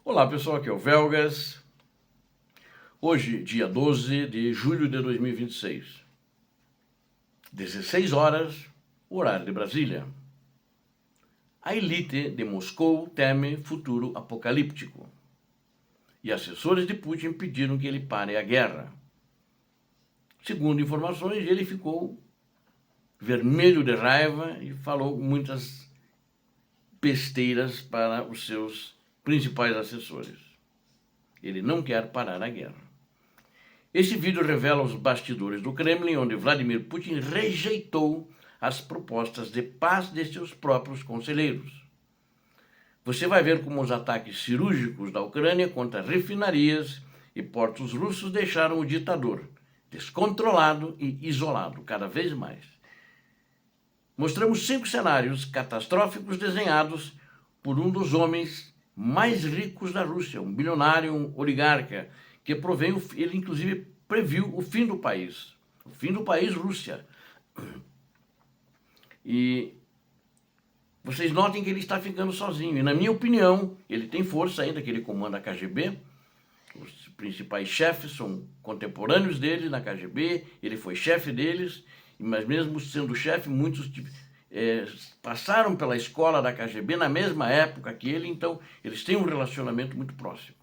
Olá pessoal, aqui é o Velgas. Hoje, dia 12 de julho de 2026, 16 horas, horário de Brasília. A elite de Moscou teme futuro apocalíptico e assessores de Putin pediram que ele pare a guerra. Segundo informações, ele ficou vermelho de raiva e falou muitas besteiras para os seus principais assessores. Ele não quer parar a guerra. Este vídeo revela os bastidores do Kremlin, onde Vladimir Putin rejeitou as propostas de paz de seus próprios conselheiros. Você vai ver como os ataques cirúrgicos da Ucrânia contra refinarias e portos russos deixaram o ditador descontrolado e isolado cada vez mais. Mostramos 5 cenários catastróficos desenhados por um dos homens mais ricos da Rússia, um bilionário, um oligarca, que ele inclusive previu o fim do país Rússia. E vocês notem que ele está ficando sozinho, e na minha opinião, ele tem força ainda, que ele comanda a KGB, os principais chefes são contemporâneos dele na KGB, ele foi chefe deles, mas mesmo sendo chefe, muitos passaram pela escola da KGB na mesma época que ele, então eles têm um relacionamento muito próximo.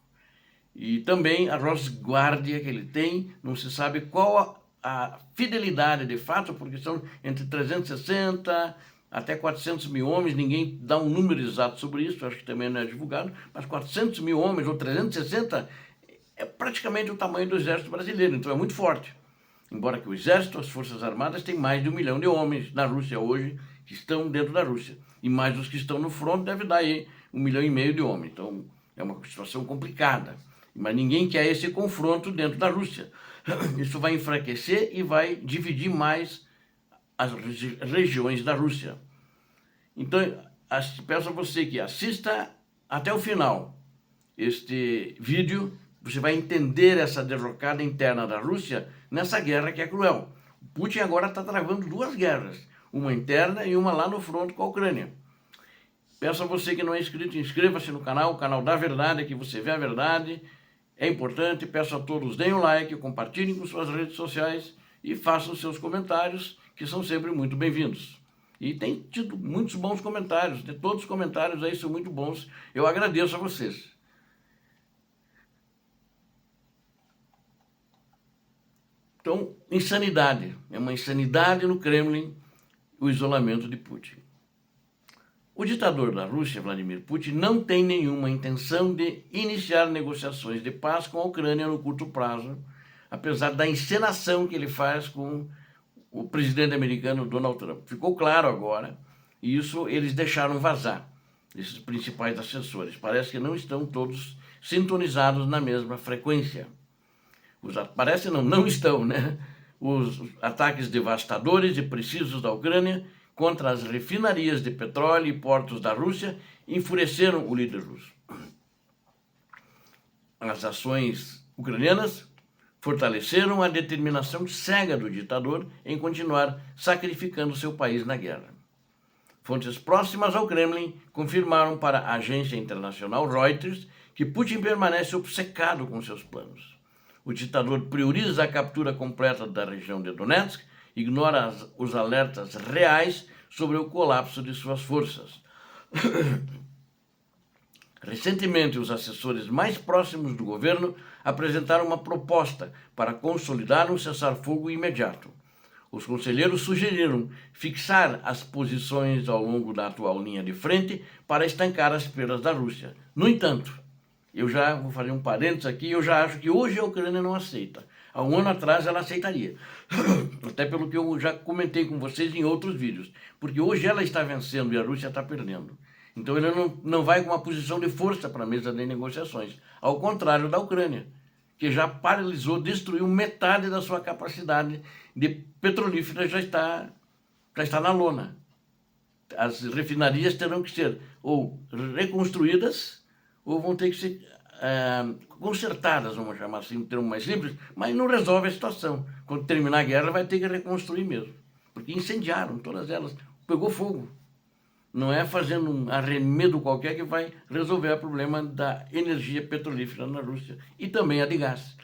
E também a Rosguardia que ele tem, não se sabe qual a fidelidade de fato, porque são entre 360 até 400 mil homens, ninguém dá um número exato sobre isso, acho que também não é divulgado, mas 400 mil homens ou 360 é praticamente o tamanho do exército brasileiro, então é muito forte. Embora que o exército, as forças armadas, tem mais de 1 milhão de homens na Rússia hoje, que estão dentro da Rússia. E mais os que estão no front deve dar aí 1,5 milhão de homens. Então é uma situação complicada. Mas ninguém quer esse confronto dentro da Rússia. Isso vai enfraquecer e vai dividir mais as regiões da Rússia. Então, peço a você que assista até o final este vídeo. Você vai entender essa derrocada interna da Rússia nessa guerra que é cruel. O Putin agora está travando 2 guerras, uma interna e uma lá no fronte com a Ucrânia. Peço a você que não é inscrito, inscreva-se no canal, o canal da verdade, que você vê a verdade. É importante, peço a todos, deem um like, compartilhem com suas redes sociais e façam seus comentários, que são sempre muito bem-vindos. E tem tido muitos bons comentários, todos os comentários aí são muito bons, eu agradeço a vocês. Então, insanidade, é uma insanidade no Kremlin o isolamento de Putin. O ditador da Rússia, Vladimir Putin, não tem nenhuma intenção de iniciar negociações de paz com a Ucrânia no curto prazo, apesar da encenação que ele faz com o presidente americano Donald Trump. Ficou claro agora, e isso eles deixaram vazar, esses principais assessores. Parece que não estão todos sintonizados na mesma frequência. Parece não estão, né? Os ataques devastadores e precisos da Ucrânia contra as refinarias de petróleo e portos da Rússia enfureceram o líder russo. As ações ucranianas fortaleceram a determinação cega do ditador em continuar sacrificando seu país na guerra. Fontes próximas ao Kremlin confirmaram para a agência internacional Reuters que Putin permanece obcecado com seus planos. O ditador prioriza a captura completa da região de Donetsk, ignora os alertas reais sobre o colapso de suas forças. Recentemente, os assessores mais próximos do governo apresentaram uma proposta para consolidar um cessar-fogo imediato. Os conselheiros sugeriram fixar as posições ao longo da atual linha de frente para estancar as perdas da Rússia. No entanto, eu já vou fazer um parênteses aqui, eu já acho que hoje a Ucrânia não aceita. Há 1 ano atrás ela aceitaria, até pelo que eu já comentei com vocês em outros vídeos, porque hoje ela está vencendo e a Rússia está perdendo. Então ele não vai com uma posição de força para a mesa de negociações, ao contrário da Ucrânia, que já paralisou, destruiu metade da sua capacidade de petrolífera, já está na lona. As refinarias terão que ser ou reconstruídas ou vão ter que ser consertadas, vamos chamar assim, um termo mais simples, mas não resolve a situação. Quando terminar a guerra vai ter que reconstruir mesmo, porque incendiaram todas elas, pegou fogo. Não é fazendo um arremedo qualquer que vai resolver o problema da energia petrolífera na Rússia e também a de gás.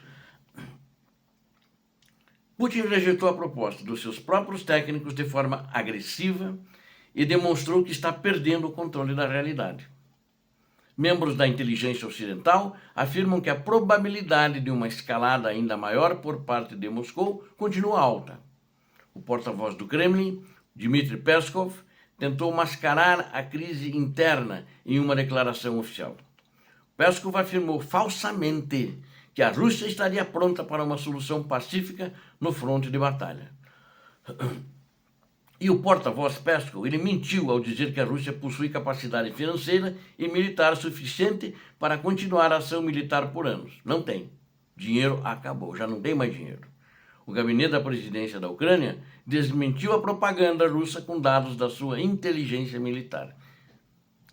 Putin rejeitou a proposta dos seus próprios técnicos de forma agressiva e demonstrou que está perdendo o controle da realidade. Membros da inteligência ocidental afirmam que a probabilidade de uma escalada ainda maior por parte de Moscou continua alta. O porta-voz do Kremlin, Dmitry Peskov, tentou mascarar a crise interna em uma declaração oficial. Peskov afirmou falsamente que a Rússia estaria pronta para uma solução pacífica no fronte de batalha. E o porta-voz Peskov, ele mentiu ao dizer que a Rússia possui capacidade financeira e militar suficiente para continuar a ação militar por anos. Não tem. Dinheiro acabou, já não tem mais dinheiro. O gabinete da presidência da Ucrânia desmentiu a propaganda russa com dados da sua inteligência militar.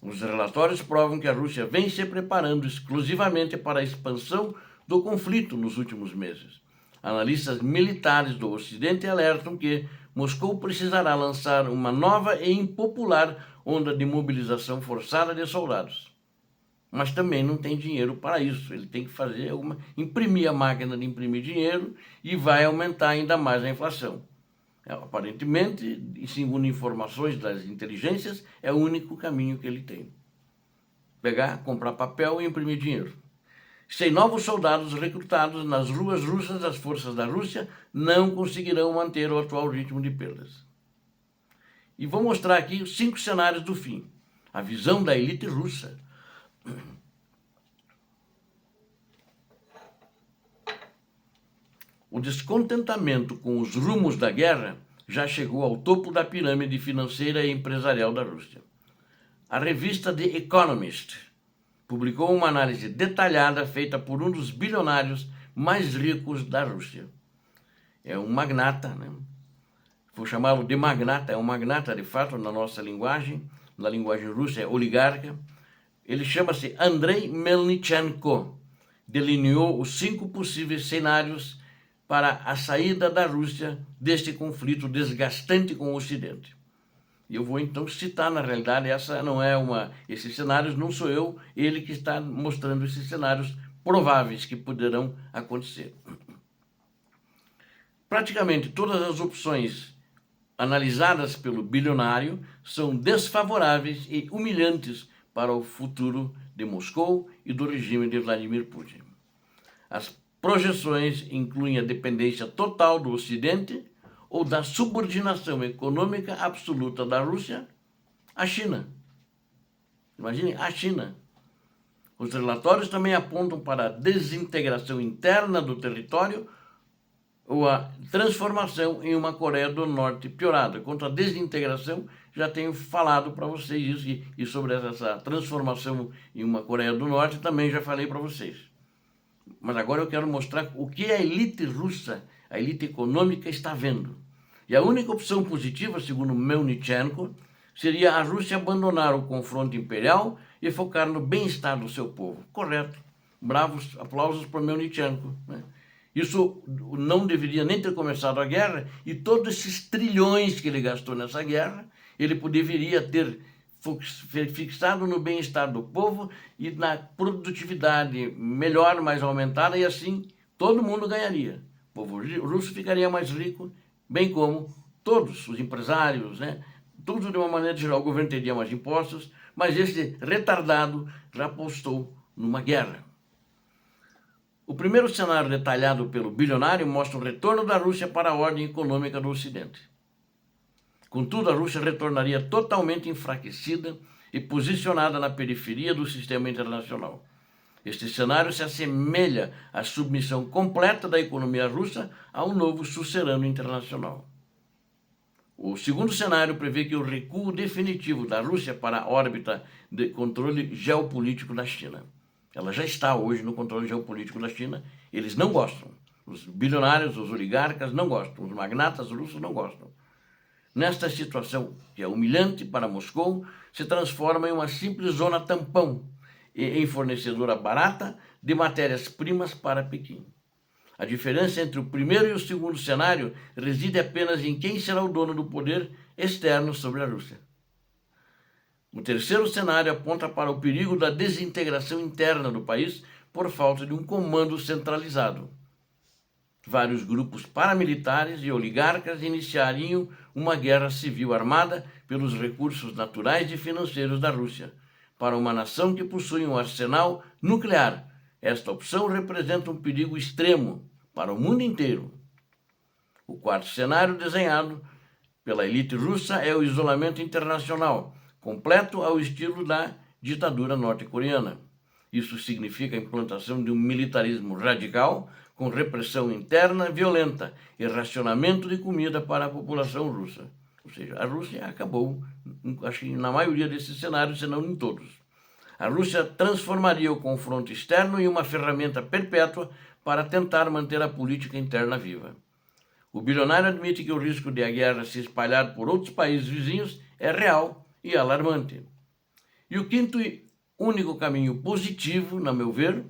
Os relatórios provam que a Rússia vem se preparando exclusivamente para a expansão do conflito nos últimos meses. Analistas militares do Ocidente alertam que Moscou precisará lançar uma nova e impopular onda de mobilização forçada de soldados. Mas também não tem dinheiro para isso. Ele tem que fazer imprimir a máquina de imprimir dinheiro e vai aumentar ainda mais a inflação. Aparentemente, e segundo informações das inteligências, é o único caminho que ele tem. Pegar, comprar papel e imprimir dinheiro. Sem novos soldados recrutados nas ruas russas, as forças da Rússia não conseguirão manter o atual ritmo de perdas. E vou mostrar aqui os 5 cenários do fim. A visão da elite russa. O descontentamento com os rumos da guerra já chegou ao topo da pirâmide financeira e empresarial da Rússia. A revista The Economist publicou uma análise detalhada feita por um dos bilionários mais ricos da Rússia. É um magnata, né? Vou chamá-lo de magnata, é um magnata de fato na nossa linguagem, na linguagem russa é oligarca. Ele chama-se Andrei Melnichenko. Delineou os 5 possíveis cenários para a saída da Rússia deste conflito desgastante com o Ocidente. E eu vou então citar, na realidade, esses cenários não sou eu, ele que está mostrando esses cenários prováveis que poderão acontecer. Praticamente todas as opções analisadas pelo bilionário são desfavoráveis e humilhantes para o futuro de Moscou e do regime de Vladimir Putin. As projeções incluem a dependência total do Ocidente ou da subordinação econômica absoluta da Rússia à China. Imagine, a China. Os relatórios também apontam para a desintegração interna do território ou a transformação em uma Coreia do Norte piorada. Quanto à desintegração, já tenho falado para vocês isso, e sobre essa transformação em uma Coreia do Norte também já falei para vocês. Mas agora eu quero mostrar o que a elite russa, a elite econômica, está vendo. E a única opção positiva, segundo Melnichenko, seria a Rússia abandonar o confronto imperial e focar no bem-estar do seu povo. Correto. Bravos aplausos para Melnichenko, né? Isso não deveria nem ter começado a guerra, e todos esses trilhões que ele gastou nessa guerra, ele deveria ter fixado no bem-estar do povo e na produtividade melhor, mais aumentada, e assim todo mundo ganharia. O povo russo ficaria mais rico, bem como todos os empresários, né? Tudo de uma maneira geral. O governo teria mais impostos, mas esse retardado já apostou numa guerra. O primeiro cenário detalhado pelo bilionário mostra o retorno da Rússia para a ordem econômica do Ocidente. Contudo, a Rússia retornaria totalmente enfraquecida e posicionada na periferia do sistema internacional. Este cenário se assemelha à submissão completa da economia russa a um novo sucerano internacional. O segundo cenário prevê que o recuo definitivo da Rússia para a órbita de controle geopolítico da China. Ela já está hoje no controle geopolítico da China. Eles não gostam. Os bilionários, os oligarcas não gostam. Os magnatas russos não gostam. Nesta situação, que é humilhante para Moscou, se transforma em uma simples zona tampão e em fornecedora barata de matérias-primas para Pequim. A diferença entre o primeiro e o segundo cenário reside apenas em quem será o dono do poder externo sobre a Rússia. O terceiro cenário aponta para o perigo da desintegração interna do país por falta de um comando centralizado. Vários grupos paramilitares e oligarcas iniciariam uma guerra civil armada pelos recursos naturais e financeiros da Rússia, para uma nação que possui um arsenal nuclear. Esta opção representa um perigo extremo para o mundo inteiro. O quarto cenário desenhado pela elite russa é o isolamento internacional, completo ao estilo da ditadura norte-coreana. Isso significa a implantação de um militarismo radical, com repressão interna violenta e racionamento de comida para a população russa. Ou seja, a Rússia acabou, acho que na maioria desses cenários, se não em todos. A Rússia transformaria o confronto externo em uma ferramenta perpétua para tentar manter a política interna viva. O bilionário admite que o risco de a guerra se espalhar por outros países vizinhos é real e alarmante. E o quinto e único caminho positivo, na meu ver,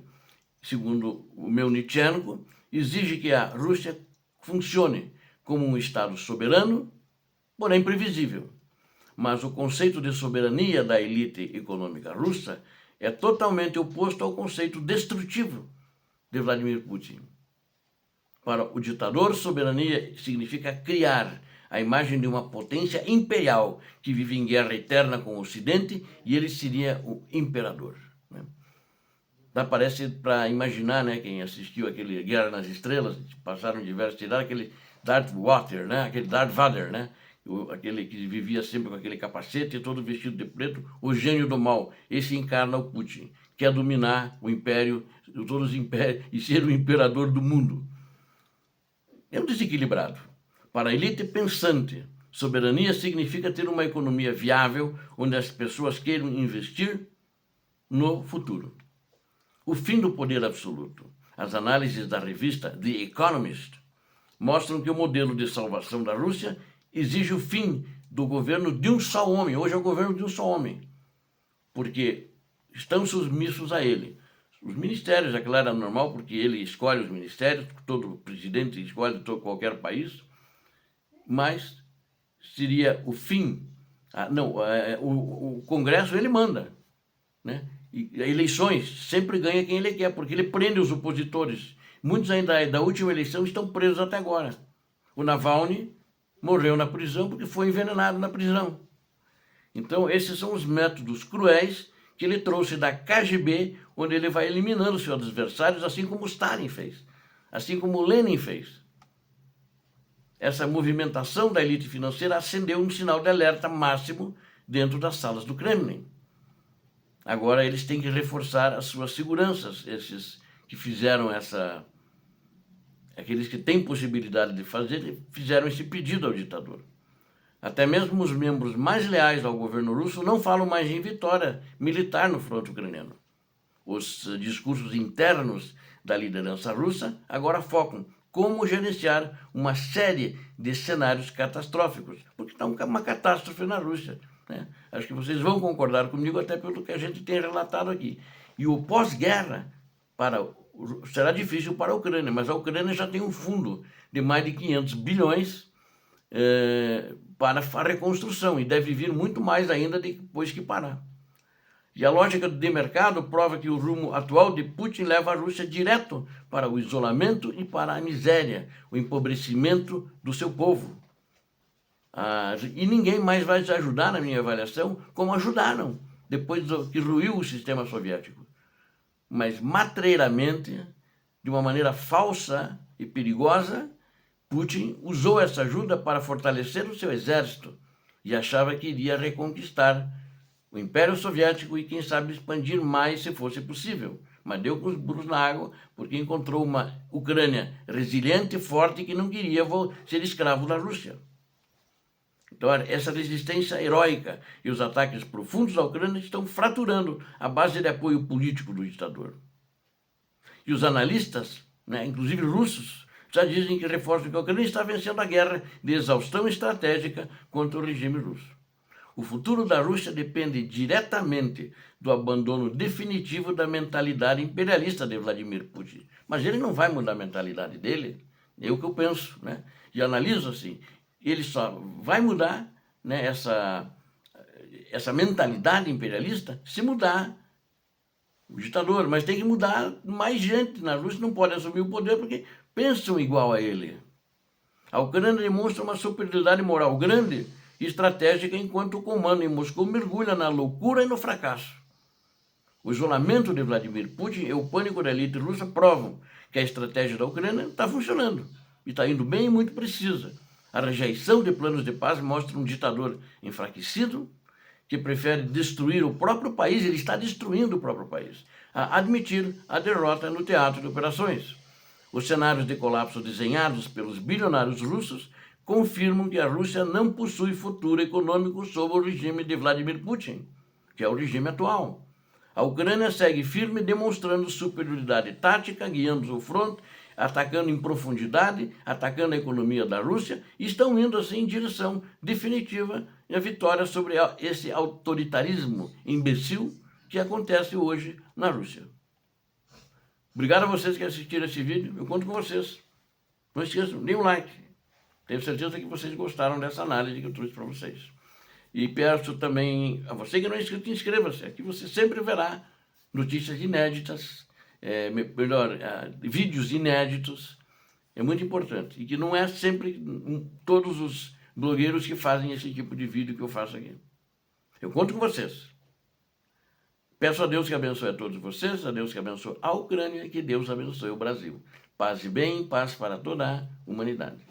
segundo o meu Nietzscheano, exige que a Rússia funcione como um Estado soberano, porém previsível. Mas o conceito de soberania da elite econômica russa é totalmente oposto ao conceito destrutivo de Vladimir Putin. Para o ditador, soberania significa criar a imagem de uma potência imperial que vive em guerra eterna com o Ocidente e ele seria o imperador. Parece para imaginar, né, quem assistiu aquele Guerra nas Estrelas, passaram diversos, tiraram aquele Darth Vader, né, aquele Darth Vader, né, aquele que vivia sempre com aquele capacete, todo vestido de preto, o gênio do mal. Esse encarna o Putin, quer dominar o império, todos os impérios, e ser o imperador do mundo. É um desequilibrado. Para a elite pensante, soberania significa ter uma economia viável, onde as pessoas queiram investir no futuro. O fim do poder absoluto. As análises da revista The Economist mostram que o modelo de salvação da Rússia exige o fim do governo de um só homem. Hoje é o governo de um só homem, porque estão submissos a ele. Os ministérios, é claro, é normal, porque ele escolhe os ministérios, todo presidente escolhe qualquer país, mas seria o fim. O Congresso ele manda, né? E eleições sempre ganha quem ele quer, porque ele prende os opositores. Muitos ainda da última eleição estão presos até agora. O Navalny morreu na prisão porque foi envenenado na prisão. Então, esses são os métodos cruéis que ele trouxe da KGB, onde ele vai eliminando seus adversários, assim como Stalin fez, assim como Lenin fez. Essa movimentação da elite financeira acendeu um sinal de alerta máximo dentro das salas do Kremlin. Agora eles têm que reforçar as suas seguranças, esses que fizeram aqueles que têm possibilidade de fazer, fizeram esse pedido ao ditador. Até mesmo os membros mais leais ao governo russo não falam mais em vitória militar no fronte ucraniano. Os discursos internos da liderança russa agora focam como gerenciar uma série de cenários catastróficos, porque está uma catástrofe na Rússia, né? Acho que vocês vão concordar comigo até pelo que a gente tem relatado aqui. E o pós-guerra será difícil para a Ucrânia, mas a Ucrânia já tem um fundo de mais de 500 bilhões para a reconstrução, e deve vir muito mais ainda depois que parar. E a lógica de mercado prova que o rumo atual de Putin leva a Rússia direto para o isolamento e para a miséria, o empobrecimento do seu povo. E ninguém mais vai te ajudar, na minha avaliação, como ajudaram depois que ruiu o sistema soviético. Mas matreiramente, de uma maneira falsa e perigosa, Putin usou essa ajuda para fortalecer o seu exército e achava que iria reconquistar o Império Soviético e, quem sabe, expandir mais se fosse possível. Mas deu com os burros na água, porque encontrou uma Ucrânia resiliente e forte que não queria ser escravo da Rússia. Então, essa resistência heróica e os ataques profundos à Ucrânia estão fraturando a base de apoio político do ditador. E os analistas, né, inclusive russos, já dizem que reforçam que a Ucrânia está vencendo a guerra de exaustão estratégica contra o regime russo. O futuro da Rússia depende diretamente do abandono definitivo da mentalidade imperialista de Vladimir Putin. Mas ele não vai mudar a mentalidade dele, é o que eu penso, né? E analiso assim, ele só vai mudar, né, essa essa mentalidade imperialista se mudar. O ditador, mas tem que mudar mais gente na Rússia, não pode assumir o poder porque pensam igual a ele. A Ucrânia demonstra uma superioridade moral grande e estratégica enquanto o comando em Moscou mergulha na loucura e no fracasso. O isolamento de Vladimir Putin e o pânico da elite russa provam que a estratégia da Ucrânia está funcionando e está indo bem e muito precisa. A rejeição de planos de paz mostra um ditador enfraquecido que prefere destruir o próprio país, ele está destruindo o próprio país, a admitir a derrota no teatro de operações. Os cenários de colapso desenhados pelos bilionários russos confirmam que a Rússia não possui futuro econômico sob o regime de Vladimir Putin, que é o regime atual. A Ucrânia segue firme, demonstrando superioridade tática, guiando o fronte, atacando em profundidade, atacando a economia da Rússia, e estão indo assim em direção definitiva à vitória sobre esse autoritarismo imbecil que acontece hoje na Rússia. Obrigado a vocês que assistiram esse vídeo, eu conto com vocês. Não esqueçam, deem um like. Tenho certeza que vocês gostaram dessa análise que eu trouxe para vocês. E peço também a você que não é inscrito, inscreva-se. Aqui você sempre verá notícias inéditas, vídeos inéditos. É muito importante. E que não é sempre todos os blogueiros que fazem esse tipo de vídeo que eu faço aqui. Eu conto com vocês. Peço a Deus que abençoe a todos vocês, a Deus que abençoe a Ucrânia e que Deus abençoe o Brasil. Paz e bem, paz para toda a humanidade.